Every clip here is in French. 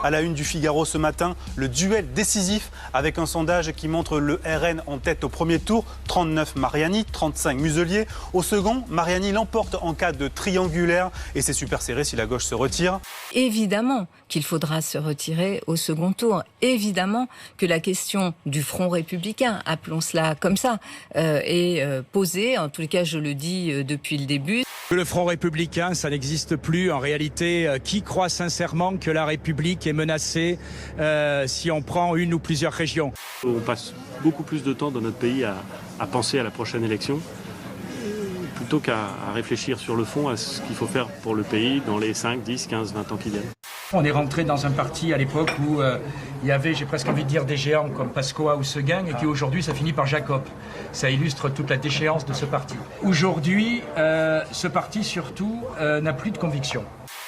À la une du Figaro ce matin, le duel décisif avec un sondage qui montre le RN en tête au premier tour, 39 Mariani, 35 Muselier. Au second, Mariani l'emporte en cas de triangulaire et c'est super serré si la gauche se retire. Évidemment qu'il faudra se retirer au second tour. Évidemment que la question du Front républicain, appelons cela comme ça, est posée. En tous les cas, je le dis depuis le début. Le Front républicain, ça n'existe plus. En réalité, qui croit sincèrement que la République est menacée si on prend une ou plusieurs régions? On passe beaucoup plus de temps dans notre pays à penser à la prochaine élection plutôt qu'à réfléchir sur le fond à ce qu'il faut faire pour le pays dans les 5, 10, 15, 20 ans qui viennent. On est rentré dans un parti à l'époque où il y avait, j'ai presque envie de dire, des géants comme Pascoa ou Seguin et qui aujourd'hui ça finit par Jacob. Ça illustre toute la déchéance de ce parti. Aujourd'hui, ce parti surtout n'a plus de conviction.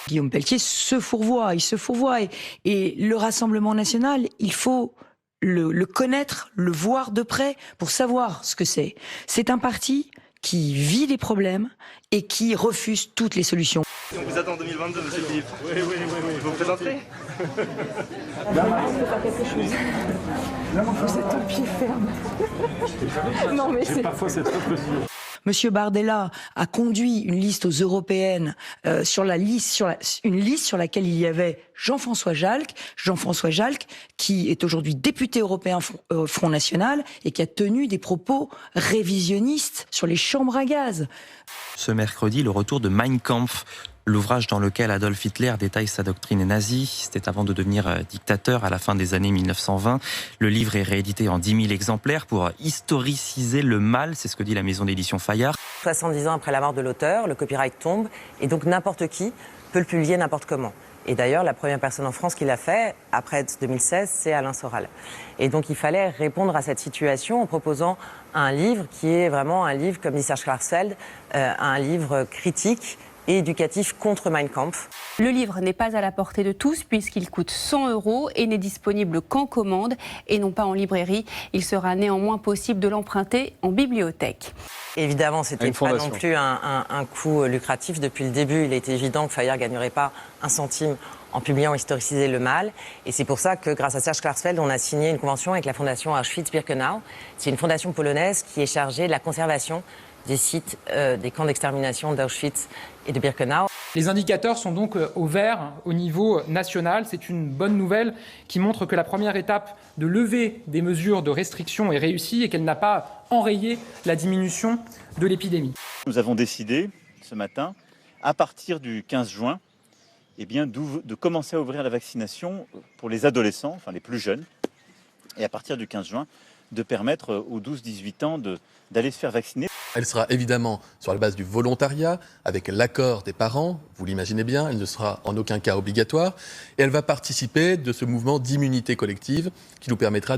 Guillaume Pelletier se fourvoie, il se fourvoie. Et le Rassemblement national, il faut le connaître, le voir de près pour savoir ce que c'est. C'est un parti qui vit les problèmes et qui refuse toutes les solutions. On vous attend en 2022, monsieur Philippe. Oui. Vous vous présenterez? C'est pas quelque chose. Vous êtes au pied ferme. Non, mais c'est... Parfois, c'est très précis. Monsieur Bardella a conduit une liste aux européennes une liste sur laquelle il y avait Jean-François Jalc, qui est aujourd'hui député européen Front National et qui a tenu des propos révisionnistes sur les chambres à gaz. Ce mercredi, le retour de Mein Kampf, l'ouvrage dans lequel Adolf Hitler détaille sa doctrine nazie. C'était avant de devenir dictateur à la fin des années 1920. Le livre est réédité en 10 000 exemplaires pour historiciser le mal, c'est ce que dit la maison d'édition Fayard. 70 ans après la mort de l'auteur, le copyright tombe et donc n'importe qui peut le publier n'importe comment. Et d'ailleurs, la première personne en France qui l'a fait, après 2016, c'est Alain Soral. Et donc il fallait répondre à cette situation en proposant un livre qui est vraiment un livre, comme dit Serge Klarsfeld, un livre critique et éducatif contre Mein Kampf. Le livre n'est pas à la portée de tous puisqu'il coûte 100 € et n'est disponible qu'en commande et non pas en librairie. Il sera néanmoins possible de l'emprunter en bibliothèque. Évidemment, c'était pas non plus un coût lucratif. Depuis le début, il était évident que Fayard ne gagnerait pas un centime en publiant Historiciser le mal. Et c'est pour ça que, grâce à Serge Klarsfeld, on a signé une convention avec la fondation Auschwitz-Birkenau. C'est une fondation polonaise qui est chargée de la conservation des sites des camps d'extermination d'Auschwitz et de Birkenau. Les indicateurs sont donc au vert au niveau national. C'est une bonne nouvelle qui montre que la première étape de lever des mesures de restriction est réussie et qu'elle n'a pas enrayé la diminution de l'épidémie. Nous avons décidé ce matin, à partir du 15 juin, de commencer à ouvrir la vaccination pour les adolescents, enfin les plus jeunes, et à partir du 15 juin, de permettre aux 12-18 ans d'aller se faire vacciner. Elle sera évidemment sur la base du volontariat, avec l'accord des parents, vous l'imaginez bien, elle ne sera en aucun cas obligatoire, et elle va participer de ce mouvement d'immunité collective qui nous permettra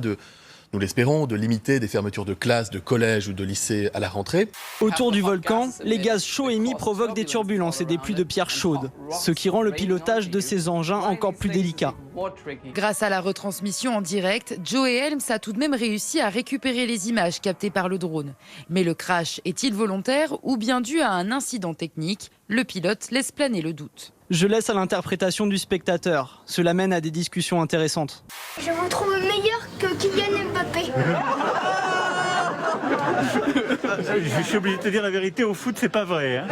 nous l'espérons, de limiter des fermetures de classes, de collèges ou de lycées à la rentrée. Autour du volcan, les gaz chauds émis provoquent des turbulences et des pluies de pierres chaudes, ce qui rend le pilotage de ces engins encore plus délicat. Grâce à la retransmission en direct, Joe Helms a tout de même réussi à récupérer les images captées par le drone. Mais le crash est-il volontaire ou bien dû à un incident technique? Le pilote laisse planer le doute. Je laisse à l'interprétation du spectateur. Cela mène à des discussions intéressantes. Je vous trouve meilleur que Kylian Mbappé. Je suis obligé de te dire la vérité, au foot, c'est pas vrai.